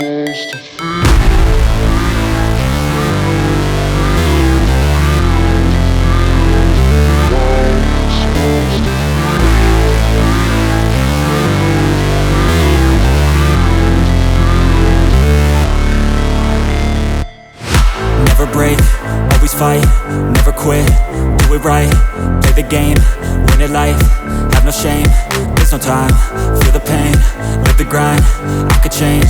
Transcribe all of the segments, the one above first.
Never break, always fight, never quit, do it right, play the game, win it life, have no shame, there's no time, feel the pain, live the grind, I could change,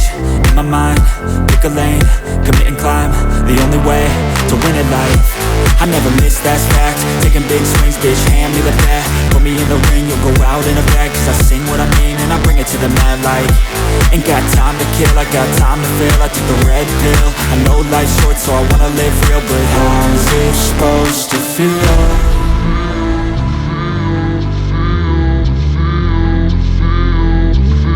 in my mind, pick a lane, commit and climb, the only way to win at life. I never miss, that's fact, taking big swings, bitch, hand me the bat, put me in the ring, you'll go out in a bag, cause I sing what I mean and I bring it to the mad light. Ain't got time to kill, I got time to feel, I took the red pill, I know life's short so I wanna live real, but how's it supposed to feel?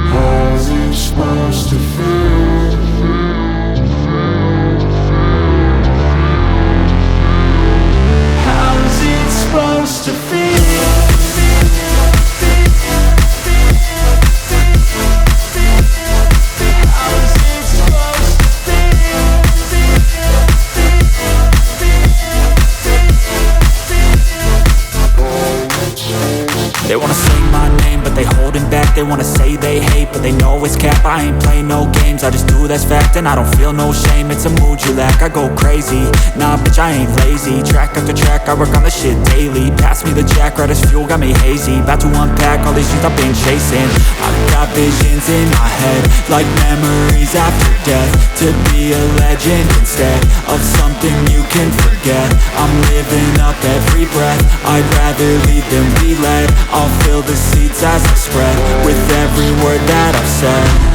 How's it supposed to feel? How's it supposed to feel? They wanna say my name, but they holding back. They wanna say they hate, but they know it's cap. I ain't play no games, I just do that's fact. And I don't feel no shame, it's a mood you lack. I go crazy, nah bitch I ain't lazy. Track after track, I work on this shit daily. Pass me the jack, right as fuel, got me hazy. About to unpack all these things I've been chasing. I've got visions in my head, like memories after death. To be a legend instead of something you can forget. I'm living up every breath, I'd rather lead than be led. I'll fill the seats as I spread with every word that I've said.